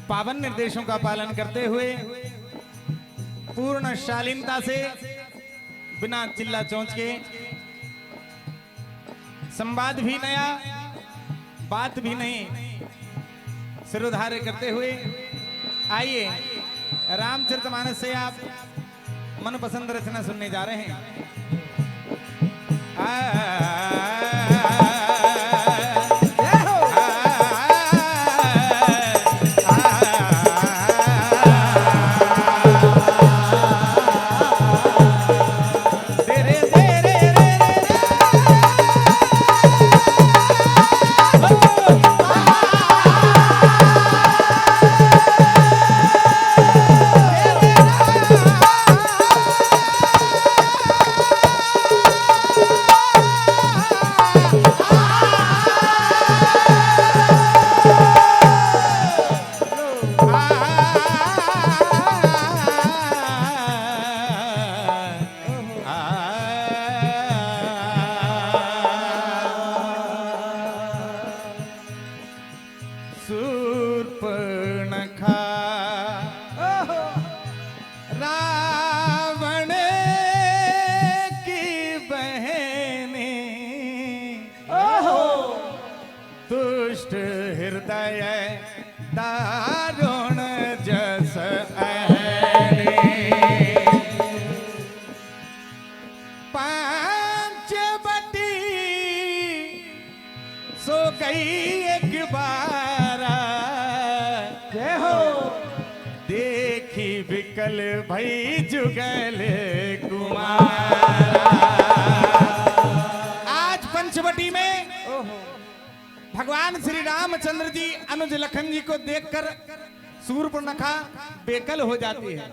पावन निर्देशों का पालन करते हुए पूर्ण शालीनता से बिना चिल्ला चोंच के संवाद भी नया बात भी नहीं सिरोधार्य करते हुए आइए रामचरितमानस से आप मनपसंद रचना सुनने जा रहे हैं। हृदय दारुण जस पांच बटी सो गई एक बार जय हो देखी विकल भई जुगल कुमार। आज पंचवटी में भगवान श्री रामचंद्र जी अनुज लखन जी को देखकर शूर्पणखा बेकल हो जाती है।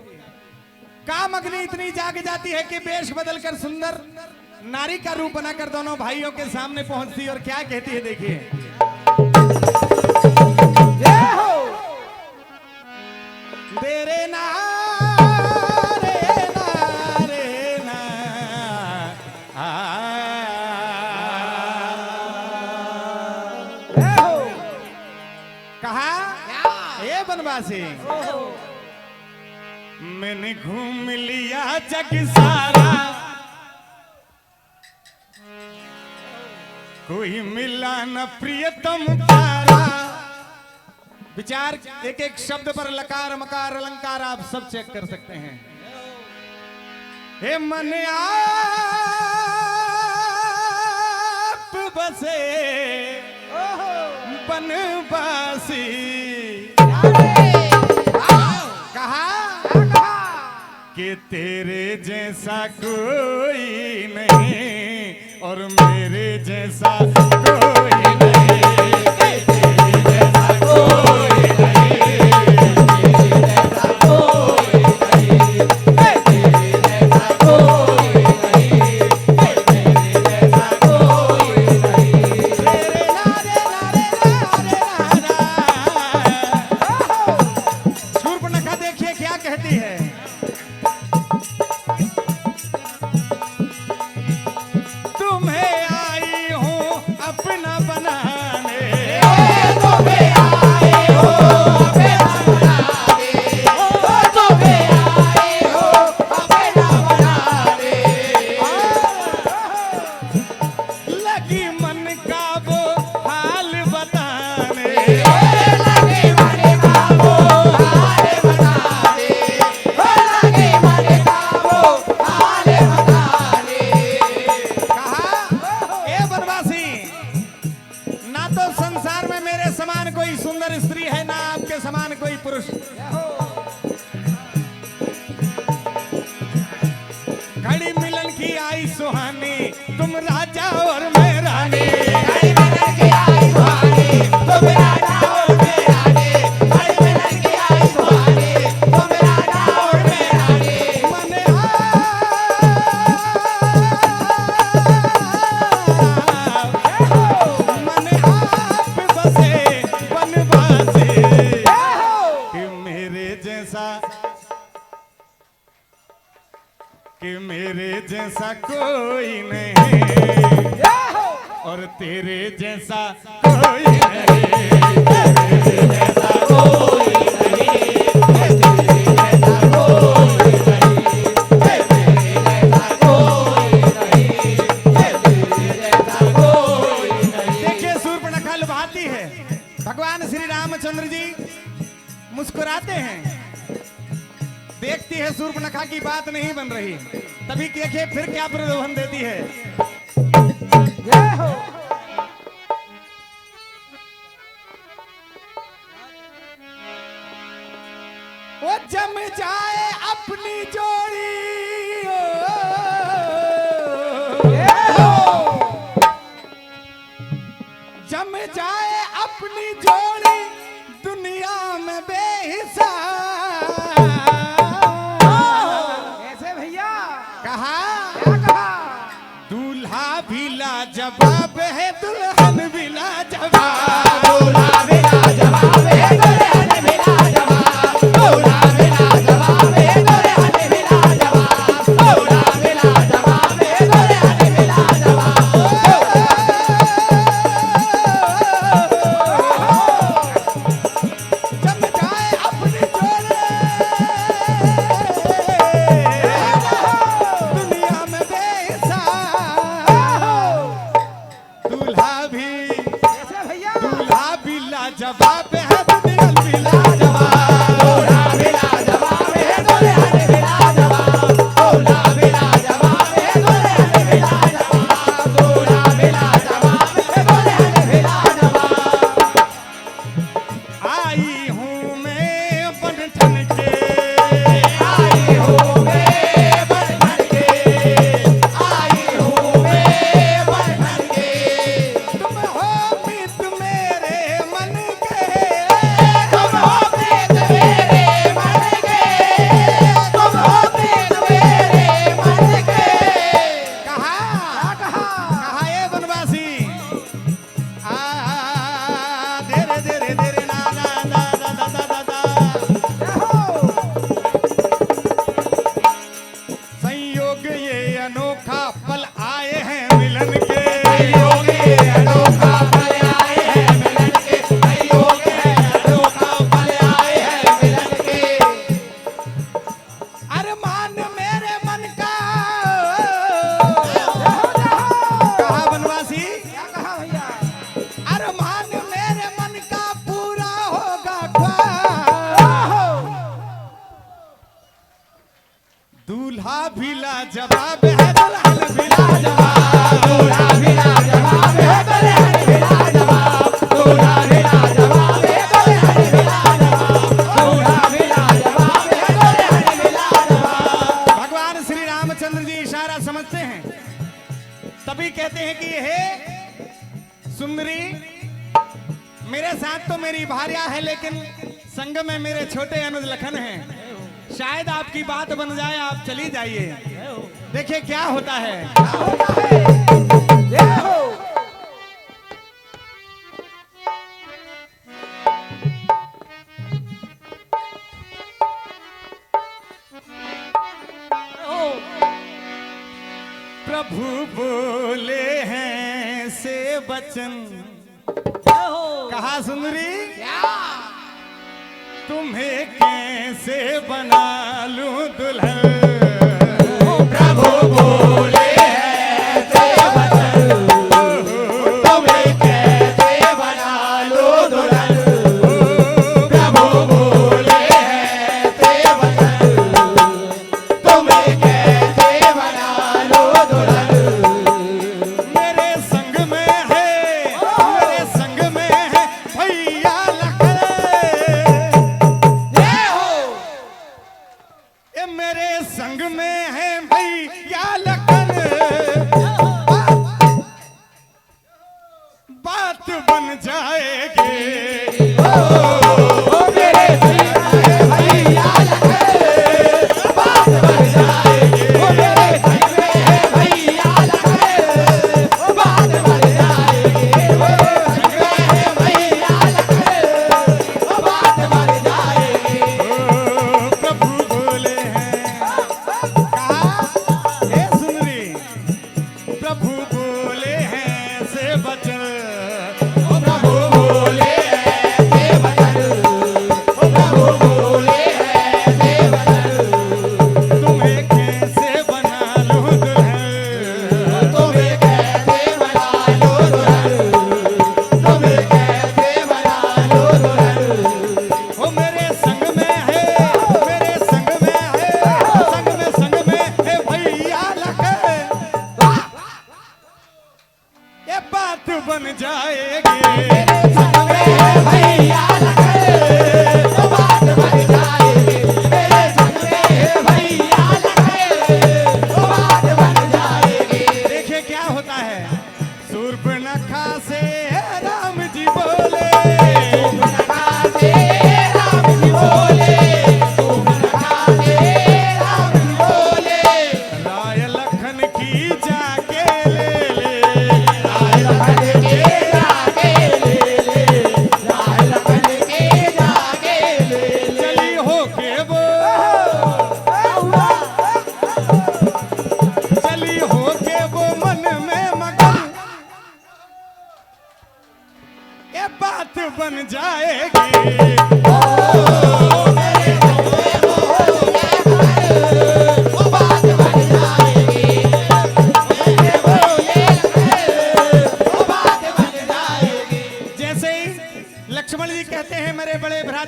काम अग्नि इतनी जाग जाती है कि वेश बदलकर सुंदर नारी का रूप बनाकर दोनों भाइयों के सामने पहुंचती और क्या कहती है देखिए। तेरे ना बनवासी मैंने घूम लिया जग सारा कोई मिला न प्रियतम तारा। विचार एक एक शब्द पर लकार मकार अलंकार आप सब चेक कर सकते हैं। हे मन आप बसे बनवासी कि तेरे जैसा कोई नहीं और मेरे जैसा कोई नहीं, तेरे जैसा कोई नहीं, तेरे जैसा कोई नहीं, तेरे जैसा कोई नहीं, तेरे जैसा कोई नहीं। तेरे लारे लारे लारे लारा। शूर्पणखा देखिए क्या कहती है। घड़ी मिलन की आई सुहानी तुम राजा और मैं रानी। घड़ी मिलन की आई सुहानी तुम राजा और मैं रानी। घड़ी मिलन की आई सुहानी तुम राजा और मैं रानी। मन आप बसे बनवासी कि मेरे जैसा कोई नहीं और तेरे जैसा कोई नहीं, तेरे जैसा कोई नहीं। जी मुस्कुराते हैं, देखती है शूर्पणखा की बात नहीं बन रही, तभी देखिए फिर क्या प्रलोभन देती है। वो जम जाए अपनी जोड़ी, जम जाए अपनी जोड़ी दुनिया में बेहिसाब। कैसे भैया? कहा क्या कहा? दूल्हा भी लाजवाब है दुल्हन भी लाजवाब, दूल्हा भी लाजवाब है दुल्हन भी लाजवाब, दूल्हा भी लाजवाब है दुल्हन भी लाजवाब, दूल्हा भी लाजवाब है दुल्हन भी लाजवाब। जम जाए अपनी जोड़ी दुनिया में बेहिसाब। दूल्हा भी कैसे भैया? दूल्हा भी लाजवाब है दुल्हन भी लाजवाब, दूल्हा भी लाजवाब है दुल्हन भी लाजवाब, दूल्हा भी लाजवाब है दुल्हन भी लाजवाब, दूल्हा भी लाजवाब है दुल्हन भी लाजवाब। आई हूँ मैं बन ठन के, आई हूँ मैं बन के, आई हूँ मैं बन के, तुम हो मित मेरे मन के, तुम हो प्रीत मेरे मन के, तुम हो प्रीत मेरे मन के। कहा कहा ये बनवासी, धीरे धीरे धीरे ना ना ना ना ना ना ना। संयोग ये अनोखा पल आए हैं मिलन के, संयोग ये अनोखा पल आए हैं मिलन के, संयोग है अनोखा पल आए हैं मिलन के। अरमान मेरे मन का। कहा बनवासी, क्या कहा भैया? अरमान मेरे मन का पूरा होगा ख्वाब। दूल्हा भी लाजवाब है दुल्हन भी लाजवाब, दूल्हा भी लाजवाब है दुल्हन भी लाजवाब, दूल्हा भी लाजवाब है दुल्हन भी लाजवाब, दूल्हा भी लाजवाब है दुल्हन भी लाजवाब। भगवान श्री रामचंद्र जी इशारा समझते हैं, तभी कहते हैं कि हे सुंदरी, मेरे साथ तो मेरी भार्या है, लेकिन संग में मेरे छोटे अनुज लखन हैं, शायद आपकी बात बन जाए, आप चली जाइए। देखिए क्या होता है। ये हो प्रभु बोले हैं से वचन, कहा सुंदरी तुम्हें कैसे बना लूं दुल्हन। प्रभु बोले हैं से वचन, तुम्हें कैसे बना लो दुल्हन। प्रभु बोले हैं से वचन, तुम्हें कैसे बना लो दुल्हन। मेरे संग में है, मेरे संग में है भैया लखन, ये हो ये मेरे संग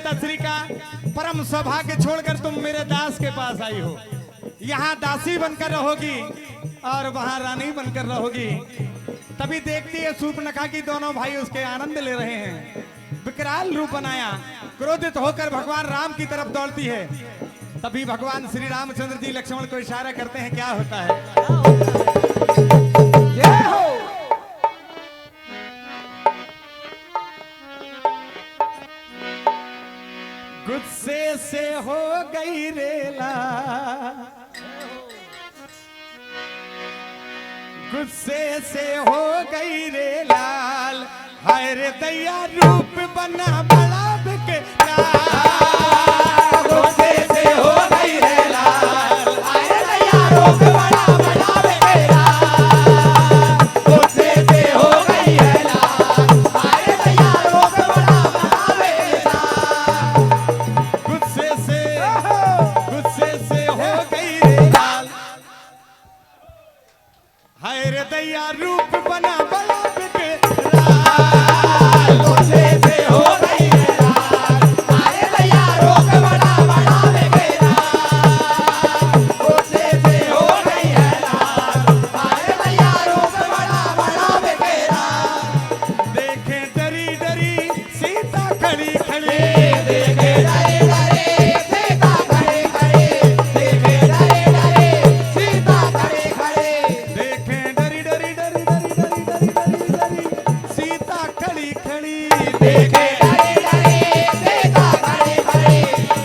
दशरी का परम सौभाग्य छोड़कर तुम मेरे दास के पास आई हो। यहाँ दासी बनकर रहोगी और वहाँ रानी बनकर रहोगी। तभी देखती है सूर्पनखा की दोनों भाई उसके आनंद ले रहे हैं। विकराल रूप बनाया, क्रोधित होकर भगवान राम की तरफ दौड़ती है। तभी भगवान श्री रामचंद्र जी लक्ष्मण को इशारा करते हैं, क्या होता है? जय हो। गुस्से से हो गई रेला, गुस्से से हो गई रे लाल, हाय रे दैया रूप बना बड़ा विकराल। गुस्से से हो गई रे लाल, हाय रे दैया रूप बड़ा बड़ा विकराल। गुस्से से हो गई है लाल, हाय रे दैया रूप बड़ा बड़ा विकराल। गुस्से से हो गई रे लाल, हाय रे दैया रूप बना बड़ा विकराल। गुस्से से हो गई है लाल, हाय रे दैया रूप बड़ा बड़ा विकराल। गुस्से से हो गई है लाल, हाय रे दैया रूप बड़ा बड़ा विकराल। देखे डरी डरी सीता खड़ी खड़ी, देखे डरे डरे सीता खड़े खड़े, देखे डरे डरे सीता खड़े खड़े। देखे डरी डरी डरी डरी डरी डरी डरी डरी सीता खड़ी खड़ी। देखे डरे डरे सीता खड़े खड़े,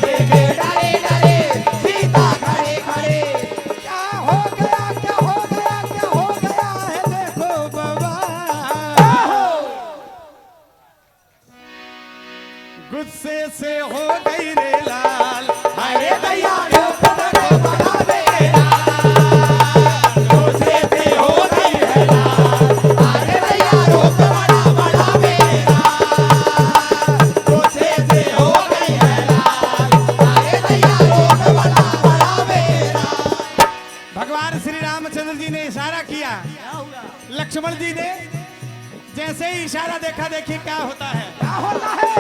देखे डरे डरे सीता खड़े खड़े। क्या हो गया क्या हो गया क्या हो गया है देखो बाबा। गुस्से से हो गई रे लाल, हाय रे दैया रूप बना बड़ा विकराल। गुस्से से हो गई है लाल, हाय रे दैया रूप बड़ा बड़ा विकराल। गुस्से से हो गई है लाल, हाय रे दैया रूप बड़ा बड़ा विकराल। भगवान श्री रामचंद्र जी ने इशारा किया, लक्ष्मण जी ने जैसे ही इशारा देखा, देखिए क्या होता है। क्या होता है?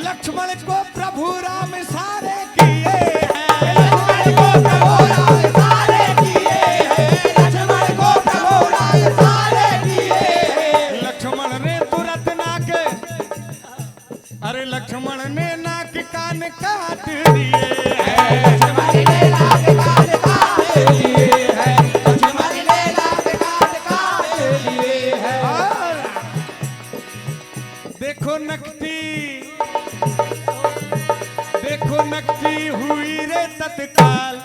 लक्ष्मण को प्रभु राम इशारे किए हैं, लक्ष्मण को प्रभु राम इशारे किए हैं, लक्ष्मण को प्रभु राम इशारे किए हैं। लक्ष्मण ने तुरंत नाक, अरे लक्ष्मण ने नाक कान काट दिए हैं। लक्ष्मण ने नाक कान काट लिए हैं, लक्ष्मण ने नाक कान काट लिए हैं। और देखो नकटी, देखो नकटी हुई रे तत्काल,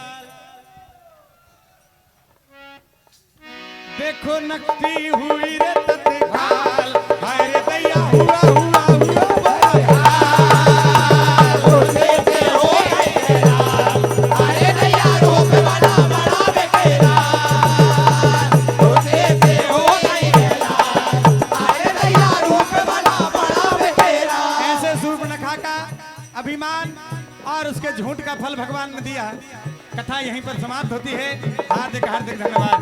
देखो नकटी हुई रे तत्काल, हाय रे दैया हुआ हुआ हुआ बवाल। गुस्से से हो गई है लाल, हाय रे दैया रूप बड़ा बड़ा विकराल। गुस्से से हो गई है लाल, हाय रे दैया रूप बड़ा बड़ा विकराल। ऐसे सूर्पनखा का अभिमान और उसके झूठ का फल भगवान ने दिया। कथा यहीं पर समाप्त होती है। हार्दिक हार्दिक धन्यवाद।